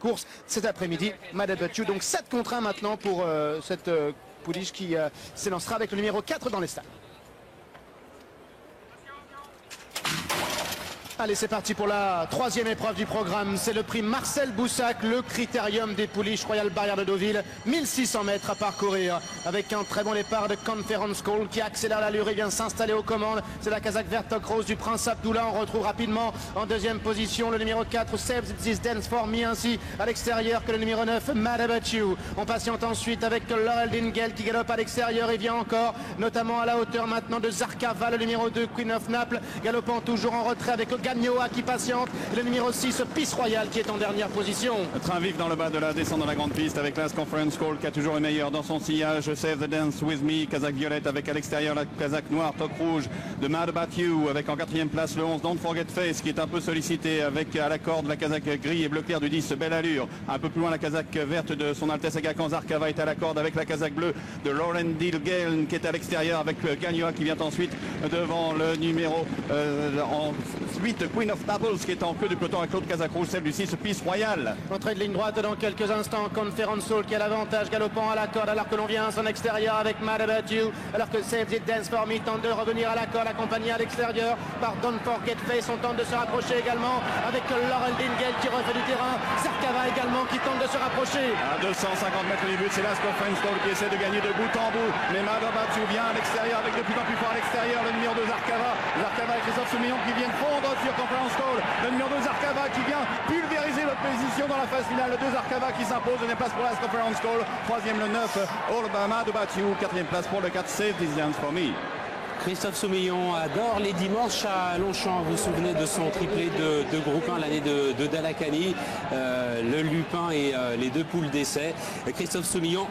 Course cet après-midi, Mad About You. Donc 7 contre 1 maintenant pour cette pouliche qui s'élancera avec le numéro 4 dans les stalles. Allez, c'est parti pour la troisième épreuve du programme. C'est le prix Marcel Boussac, le critérium des pouliches Royal Barrière de Deauville. 1600 mètres à parcourir avec un très bon départ de Conference Call qui accélère l'allure et vient s'installer aux commandes. C'est la casaque verte rose du Prince Abdullah. On retrouve rapidement en deuxième position le numéro 4, Saves This Dance For Me, ainsi à l'extérieur que le numéro 9, Mad About You. On patiente ensuite avec Laurel Dingell qui galope à l'extérieur et vient encore, notamment à la hauteur maintenant de Zarkava, le numéro 2, Queen of Naples, galopant toujours en retrait avec Gagnoa qui patiente, et le numéro 6, Peace Royal qui est en dernière position. Train vif dans le bas de la descente de la grande piste avec l'As Conference Call qui a toujours le meilleur dans son sillage. Save the Dance With Me, casaque violette avec à l'extérieur la casaque noire, toque rouge de Mad About You avec en quatrième place le 11 Don't Forget Face qui est un peu sollicité avec à la corde la casaque gris et bleu clair du 10, Belle Allure. Un peu plus loin la casaque verte de son Altesse Aga Khan Zarkava est à la corde avec la casaque bleue de Laurel Dingell qui est à l'extérieur avec Gagnoa qui vient ensuite devant le numéro en 8 Queen of Naples qui est en queue du peloton avec l'autre casaque rouge, celle du 6 Peace Royal. Entrée de ligne droite dans quelques instants, Conference Call qui a l'avantage galopant à la corde alors que l'on vient à son extérieur avec Mad About You, alors que Save It Dance For Me tente de revenir à la corde accompagné à l'extérieur par Don't Forget Face. On tente de se rapprocher également avec Laurel Dingell qui refait du terrain, Zarkava également qui tente de se rapprocher. À 250 mètres du but, c'est l'As Conference Call qui essaie de gagner de bout en bout, mais Mad About You vient à l'extérieur avec de plus en plus fort à l'extérieur le numéro 2 Zarkava et Christophe Soumillon qui viennent fondre sur Conference Call, le numéro 2 Zarkava qui vient pulvériser votre position dans la phase finale, le 2 Zarkava qui s'impose, deuxième place pour l'As Conference Call, troisième le 9 All Mad About You, quatrième place pour le 4 Save This Dance For Me. Christophe Soumillon adore les dimanches à Longchamp. Vous vous souvenez de son triplé de groupe 1 l'année de Dalakani, le Lupin et les deux poules d'essai. Christophe Soumillon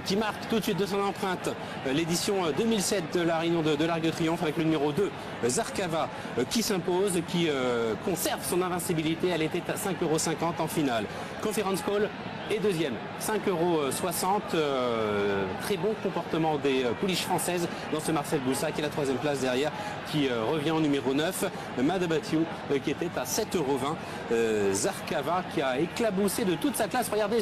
qui marque tout de suite de son empreinte l'édition 2007 de la Réunion de l'Arc de Triomphe avec le numéro 2 Zarkava qui s'impose, qui conserve son invincibilité. Elle était à 5,50 € en finale. Conference Call est deuxième, 5,60 €. Très bon comportement des pouliches françaises dans ce Marcel Boussac et la troisième place derrière qui revient au numéro 9, Mad About You qui était à 7,20 €. Zarkava qui a éclaboussé de toute sa classe. Regardez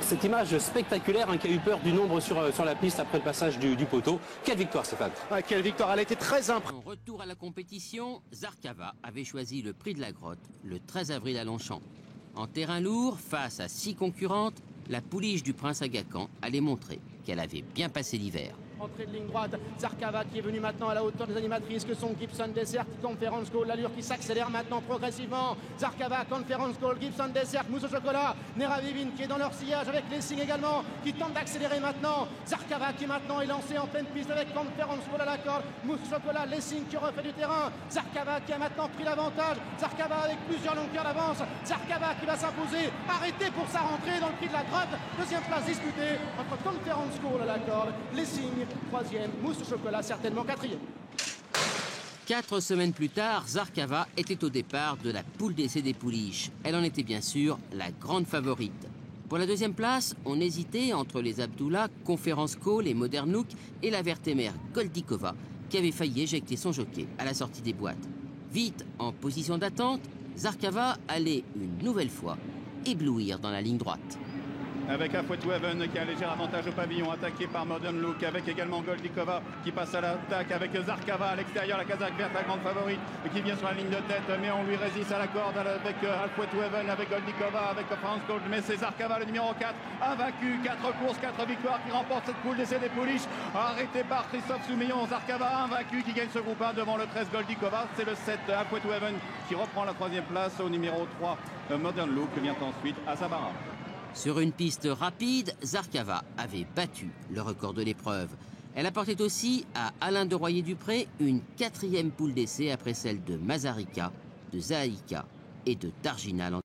cette image spectaculaire qui a eu peur du nombre sur la piste après le passage du poteau. Quelle victoire, Stéphane! Quelle victoire, elle a été très impressionnante. En retour à la compétition, Zarkava avait choisi le prix de la grotte le 13 avril à Longchamp. En terrain lourd, face à 6 concurrentes, la pouliche du Prince Aga Khan allait montrer qu'elle avait bien passé l'hiver. Entrée de ligne droite, Zarkava qui est venu maintenant à la hauteur des animatrices que sont Gibson Desert, Conference Call, l'allure qui s'accélère maintenant progressivement. Zarkava, Conference Call, Gibson Desert, Mousse au chocolat, Nera Vivine qui est dans leur sillage avec les signes également qui tentent d'accélérer maintenant. Zarkava qui maintenant est lancé en pleine piste avec Conference Call à la corde, Mousse au chocolat, les signes qui refait du terrain. Zarkava qui a maintenant pris l'avantage, Zarkava avec plusieurs longueurs d'avance, Zarkava qui va s'imposer, arrêté pour sa rentrée dans le prix de la grotte. Deuxième place disputée entre Conference Call à la corde, les signes troisième, Mousse au chocolat certainement quatrième. 4 semaines plus tard, Zarkava était au départ de la poule d'essai des pouliches. Elle en était bien sûr la grande favorite. Pour la deuxième place, on hésitait entre les Abdullah, Conference Call et Modern Look et la vertémère Goldikova qui avait failli éjecter son jockey à la sortie des boîtes. Vite en position d'attente, Zarkava allait une nouvelle fois éblouir dans la ligne droite. Avec Halfway to Heaven qui a un léger avantage au pavillon, attaqué par Modern Look, avec également Goldikova qui passe à l'attaque avec Zarkava à l'extérieur, la casaque verte, la grande favorite, qui vient sur la ligne de tête, mais on lui résiste à la corde avec Halfway to Heaven, avec Goldikova, avec France Gold, mais c'est Zarkava, le numéro 4, invaincu, 4 courses, 4 victoires, qui remporte cette poule d'essai des pouliches, arrêté par Christophe Soumillon. Zarkava invaincu qui gagne ce groupe 1 devant le 13 Goldikova, c'est le 7 Halfway to Heaven qui reprend la troisième place. Au numéro 3 Modern Look vient ensuite à Zabara. Sur une piste rapide, Zarkava avait battu le record de l'épreuve. Elle apportait aussi à Alain de Royer-Dupré une 4e poule d'essai après celle de Mazarika, de Zahaïka et de Darginal.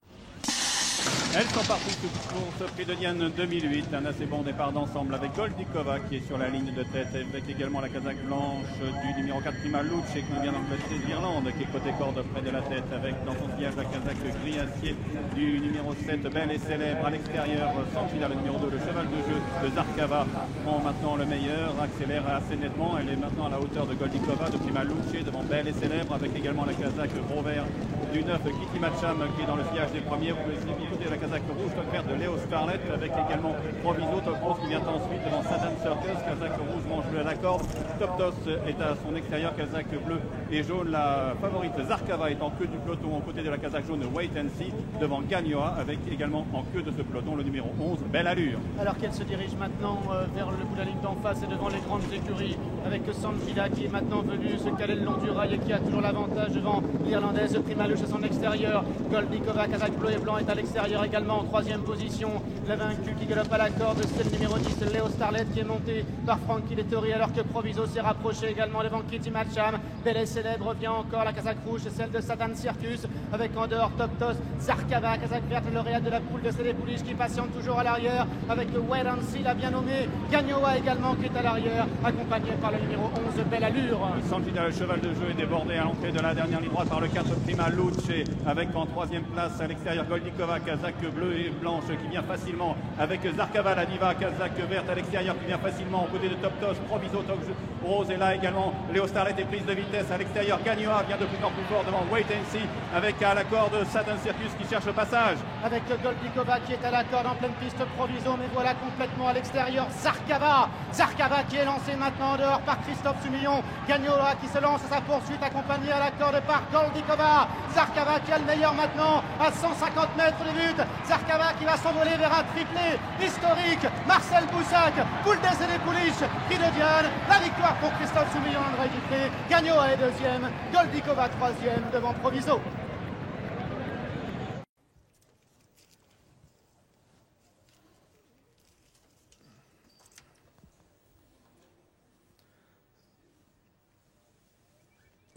Elles sont parties pour ce prix de Diane 2008, un assez bon départ d'ensemble avec Goldikova qui est sur la ligne de tête, avec également la casaque blanche du numéro 4 Prima Luce qui vient d'Angleterre d'Irlande, qui est côté corde près de la tête, avec dans son sillage la casaque gris acier du numéro 7 Belle et Célèbre à l'extérieur, Santilla le numéro 2, le cheval de jeu de Zarkava prend maintenant le meilleur, accélère assez nettement, elle est maintenant à la hauteur de Goldikova, de Prima Luce devant Belle et Célèbre, avec également la casaque gros vert du 9 Kitty Matcham qui est dans le sillage des premiers. Vous pouvez essayer de la Kazakh rouge, toque vert de Léo Starlet, avec également Proviso, Top Rose qui vient ensuite devant Satan Circus. Kazakh rouge mange bleu à la corde. Top Toss est à son extérieur, Kazakh bleu et jaune. La favorite Zarkava est en queue du peloton aux côtés de la Kazakh jaune Wait and See devant Gagnoa, avec également en queue de ce peloton le numéro 11, Belle Allure. Alors qu'elle se dirige maintenant vers le bout de la ligne d'en face et devant les grandes écuries, avec Sanfida qui est maintenant venue se caler le long du rail et qui a toujours l'avantage devant l'Irlandaise Primaluche à son extérieur. Goldnikova, Kazakh bleu et blanc, est à l'extérieur également en troisième position. La vaincue qui galope à la corde, c'est le numéro 10, Léo Starlet, qui est monté par Frankie Dettori, alors que Proviso s'est rapproché également devant Kitty Matcham. Belle et célèbre revient encore la Kazakh rouge, celle de Satan Circus, avec en dehors Top Toss, Zarkava, Kazakh verte, lauréate de la poule de CD Pouliche, qui patiente toujours à l'arrière, avec le Wait and See, la bien nommé Gagnoa également qui est à l'arrière, accompagné par le numéro 11, Belle Allure. Sanfida, le cheval de jeu, est débordé à l'entrée de la dernière ligne droite par le 4 Prima Luce, avec en troisième place à l'extérieur Goldnikova, Kazakh bleu et blanche qui vient facilement, avec Zarkava, la diva, Kazakh verte à l'extérieur qui vient facilement aux côtés de Top Toss. Proviso, Top Rose est là également. Léo Starlet est prise de vitesse à l'extérieur. Gagnoa vient de plus en plus fort devant Wait and See, avec à la corde Satan Circus qui cherche le passage. Avec Goldnikova qui est à la corde en pleine piste, Proviso, mais voilà complètement à l'extérieur Zarkava. Zarkava qui est lancé maintenant en dehors par Christophe Soumillon. Gagnoa qui se lance à sa poursuite, accompagné à la corde par Goldnikova. Zarkava qui a le meilleur maintenant à 150 mètres du but. Zarkava qui va s'envoler vers un triplé historique. Marcel Boussac, poule des Pouliche, cri de Diane. La victoire pour Christophe Soumillon, André Dupré. Gagnoa est deuxième, Goldnikova troisième devant Proviso.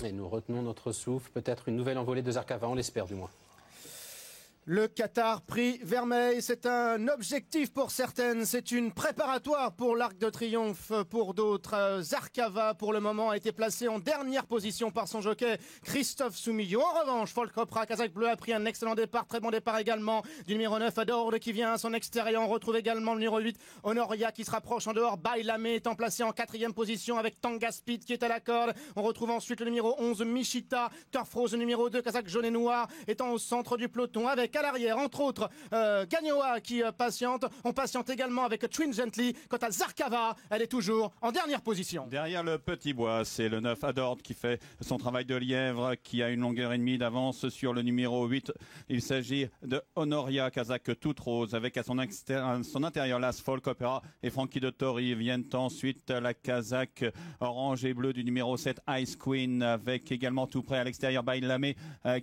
Et nous retenons notre souffle, peut-être une nouvelle envolée de Zarkava, on l'espère du moins. Le Qatar Prix Vermeil, c'est un objectif pour certaines, c'est une préparatoire pour l'Arc de Triomphe pour d'autres. Zarkava, pour le moment, a été placé en dernière position par son jockey Christophe Soumillon. En revanche, Folkopra, Kazakh bleu, a pris un excellent départ, très bon départ également du numéro 9, Adord, qui vient à son extérieur. On retrouve également le numéro 8, Honoria, qui se rapproche en dehors. Bailame étant placé en quatrième position avec Tanga Speed qui est à la corde. On retrouve ensuite le numéro 11, Mishita. Turf Rose, numéro 2, Kazakh jaune et noir, étant au centre du peloton avec à l'arrière, entre autres, Gagnoa qui patiente. On patiente également avec Twin Gently. Quant à Zarkava, elle est toujours en dernière position. Derrière le petit bois, c'est le 9 Adord qui fait son travail de lièvre, qui a une longueur et demie d'avance sur le numéro 8. Il s'agit de Honoria, Kazakh toute rose, avec à son intérieur Las Folk Opera et Frankie Dettori. Viennent ensuite la Kazakh orange et bleu du numéro 7 Ice Queen, avec également tout près à l'extérieur Bailame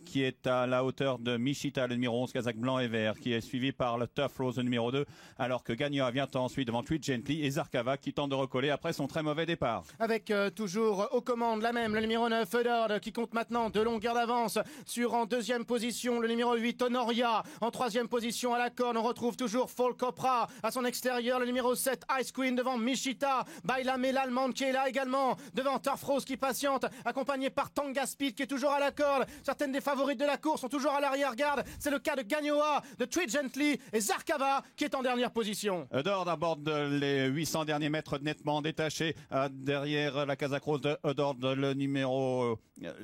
qui est à la hauteur de Mishita, le numéro 11 Kazakh blanc et vert, qui est suivi par le Tough Rose numéro 2, alors que Gagnoa vient ensuite devant Tweet Gently et Zarkava qui tente de recoller après son très mauvais départ. Avec toujours aux commandes la même, le numéro 9 Fedor qui compte maintenant 2 longueurs d'avance sur en deuxième position le numéro 8 Honoria. En troisième position à la corde, on retrouve toujours Folkopra. À son extérieur, le numéro 7 Ice Queen devant Mishita. Bailame, l'allemande, qui est là également devant Turf Rose qui patiente, accompagné par Tanga Speed qui est toujours à la corde. Certaines des favorites de la course sont toujours à l'arrière-garde. C'est le cas de Gagnoa, de Tweet Gently et Zarkava qui est en dernière position. Adord aborde les 800 derniers mètres nettement détachés derrière la Kazakh Rose de Adord, le numéro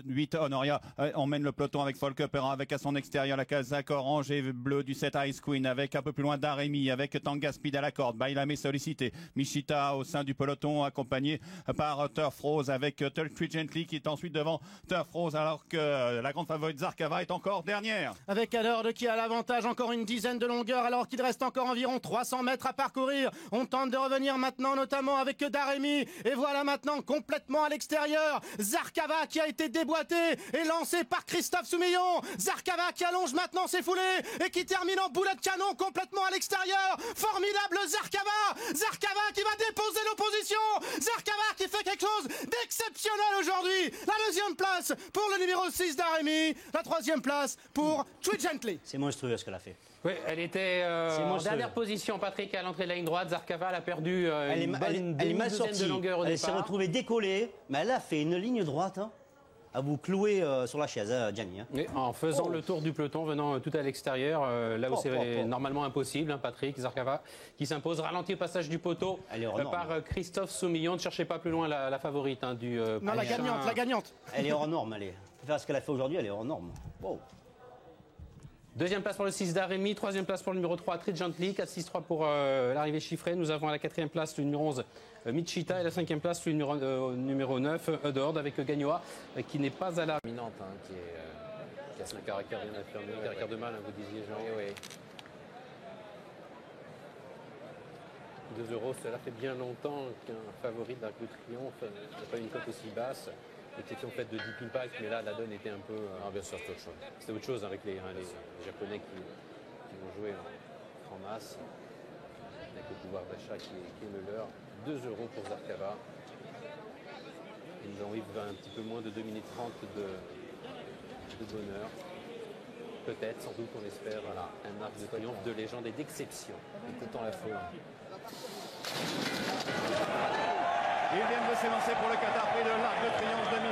8 Honoria emmène le peloton avec Folkopera, avec à son extérieur la Kazakh orange et bleu du 7 Ice Queen, avec un peu plus loin Daremi, avec Tanga Speed à la corde, Bailame sollicité, Mishita au sein du peloton accompagné par Turf Rose, avec Tweet Gently qui est ensuite devant Turf Rose, alors que la grande favorite Zarkava est encore dernière. Avec Adord qui a l'avantage, encore une dizaine de longueurs alors qu'il reste encore environ 300 mètres à parcourir. On tente de revenir maintenant notamment avec Daremi et voilà maintenant complètement à l'extérieur Zarkava qui a été déboîté et lancé par Christophe Soumillon. Zarkava qui allonge maintenant ses foulées et qui termine en boulet de canon complètement à l'extérieur. Formidable Zarkava. Zarkava qui va déposer l'opposition. Zarkava qui fait quelque chose d'exceptionnel aujourd'hui. La deuxième place pour le numéro 6 Daremi. La troisième place pour Tweet Gently. C'est monstrueux ce qu'elle a fait. Oui, elle était en dernière position, Patrick, à l'entrée de la ligne droite. Zarkava, elle a perdu elle est mal sortie. De longueur au elle départ. s'est retrouvée décollée, mais elle a fait une ligne droite à vous clouer sur la chaise, Gianni. Et en faisant le tour du peloton, venant tout à l'extérieur, là où c'est normalement impossible, Patrick, Zarkava, qui s'impose, ralenti au passage du poteau par Christophe Soumillon. Ne cherchez pas plus loin la favorite du... non, la gagnante. Elle est hors norme, elle est. Faire ce qu'elle a fait aujourd'hui, elle est hors norme. Wow. Deuxième place pour le 6 d'Aremi, troisième place pour le numéro 3 Tridgently, 4-6-3 pour l'arrivée chiffrée. Nous avons à la quatrième place le numéro 11 Michita et la cinquième place le numéro 9 Udord avec Gagnoa qui n'est pas à la dominante, hein, qui a son caractère bien affirmé, caractère de mal, hein, vous disiez Jean. Oui, oui. 2 euros, cela fait bien longtemps qu'un favori de l'Arc de Triomphe n'a pas une cote aussi basse. Exception faite de Deep Impact, mais là la donne était un peu. Bien sûr, c'est autre chose. C'était autre chose avec les Japonais qui vont jouer en masse, avec le pouvoir d'achat qui est le leur. 2 euros pour Zarkava. Il nous arrive un petit peu moins de 2 minutes 30 de bonheur. Peut-être, sans doute, on espère, voilà, un arc de triomphe de légende et d'exception. Écoutons la foule. Ils viennent de s'élancer pour le Qatar Prix de l'Arc de Triomphe 2008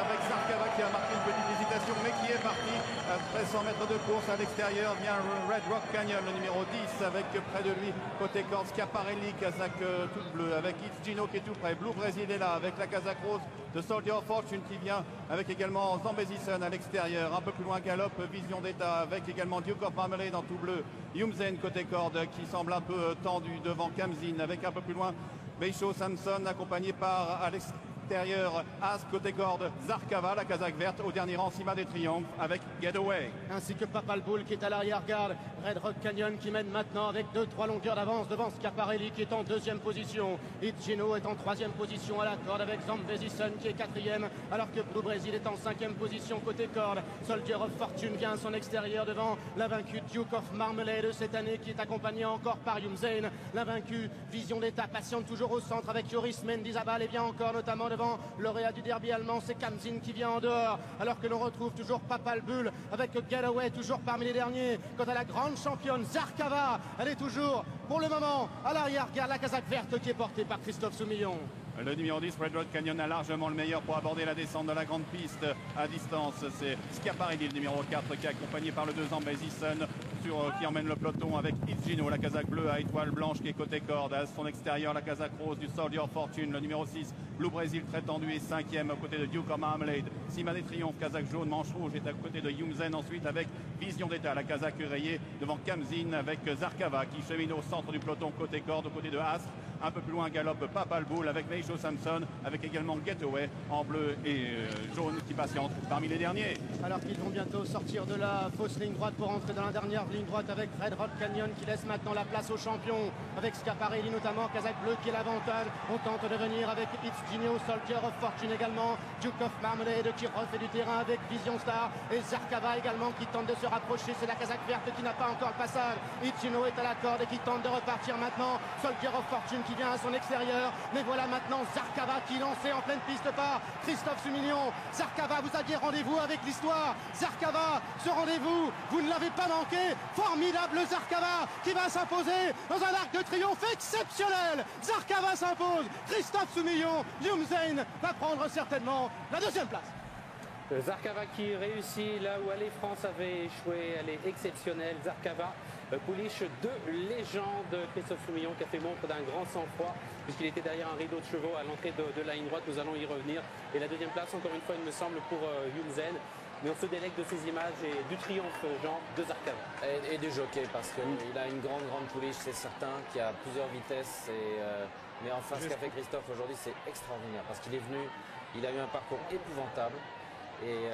avec Zarkava qui a marqué une petite hésitation mais qui est parti après 100 mètres de course. À l'extérieur vient Red Rock Canyon, le numéro 10, avec près de lui côté corde Schiaparelli, casaque toute bleue, avec It's Gino qui est tout près. Blue Brésil est là avec la casaque rose de Soldier of Fortune qui vient avec également Zambezison à l'extérieur. Un peu plus loin Galop, Vision d'État avec également Duke of Marmalade en tout bleu. Yumzen côté corde qui semble un peu tendu devant Kamzin avec un peu plus loin Beisho Samson accompagné par à l'extérieur As côté corde Zarkava, la casaque verte au dernier rang Cima des Triomphes avec Getaway. Ainsi que Papal Bull qui est à l'arrière-garde. Red Rock Canyon qui mène maintenant avec 2-3 longueurs d'avance devant Schiaparelli qui est en deuxième position. Itchino est en troisième position à la corde avec Zambezison qui est quatrième alors que Blue Brésil est en cinquième position côté corde. Soldier of Fortune vient à son extérieur devant l'invaincu Duke of Marmalade cette année qui est accompagné encore par Yumzen. L'invaincu Vision d'État patiente toujours au centre avec Joris Mendizabal et bien encore notamment devant lauréat du derby allemand, c'est Kamzin qui vient en dehors alors que l'on retrouve toujours Papal Bull avec Getaway toujours parmi les derniers. Quant à la grande championne Zarkava, elle est toujours pour le moment à l'arrière-garde, la casaque verte qui est portée par Christophe Soumillon. Le numéro 10, Red Rock Canyon, a largement le meilleur pour aborder la descente de la grande piste à distance. C'est Schiaparelli, le numéro 4, qui est accompagné par le 2 Zambezison qui emmène le peloton avec Itchino, la casaque bleue à étoile blanche qui est côté corde. À son extérieur, la casaque rose du Soldier of Fortune, le numéro 6, Blue Brésil, très tendu et 5e aux côtés de Duke of Marmalade. Cima des Triomphes, casaque jaune, manche rouge, est à côté de Yumzen ensuite avec Vision d'État, la casaque rayée devant Kamzin avec Zarkava qui chemine au centre du peloton côté corde, aux côtés de Astre. Un peu plus loin, galope Papal Bull avec Meisho Samson, avec également Getaway en bleu et jaune qui patiente parmi les derniers. Alors qu'ils vont bientôt sortir de la fausse ligne droite pour entrer dans la dernière ligne droite avec Red Rock Canyon qui laisse maintenant la place aux champions. Avec Schiaparelli notamment, casaque bleu qui est l'avantage. On tente de venir avec It's Gino, Soldier of Fortune également, Duke of Marmalade qui refait du terrain avec Vision Star et Zarkava également qui tente de se rapprocher. C'est la casaque verte qui n'a pas encore le passage. It's Gino est à la corde et qui tente de repartir maintenant. Soldier of Fortune qui vient à son extérieur. Mais voilà maintenant Zarkava qui est lancé en pleine piste par Christophe Soumillon. Zarkava, vous aviez rendez-vous avec l'histoire. Zarkava, ce rendez-vous, vous ne l'avez pas manqué. Formidable Zarkava qui va s'imposer dans un arc de triomphe exceptionnel. Zarkava s'impose. Christophe Soumillon, Yumzen va prendre certainement la deuxième place. Zarkava qui réussit là où Allez France avait échoué, elle est exceptionnelle. Zarkava, pouliche de légende, Christophe Soumillon qui a fait montre d'un grand sang-froid puisqu'il était derrière un rideau de chevaux à l'entrée de la ligne droite. Nous allons y revenir. Et la deuxième place, encore une fois, il me semble, pour Yumzen. Mais on se délègue de ces images et du triomphe, Jean, de Zarkava. Et du jockey, parce qu'il a une grande pouliche, c'est certain, qui a plusieurs vitesses. Mais enfin, ce qu'a fait Christophe aujourd'hui, c'est extraordinaire. Parce qu'il est venu, il a eu un parcours épouvantable. Et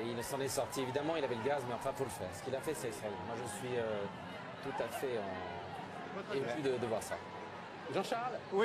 il s'en est sorti. Évidemment, il avait le gaz, mais enfin, il faut le faire. Ce qu'il a fait, c'est extraordinaire. Moi, je suis tout à fait ému de voir ça. Jean-Charles ? Oui.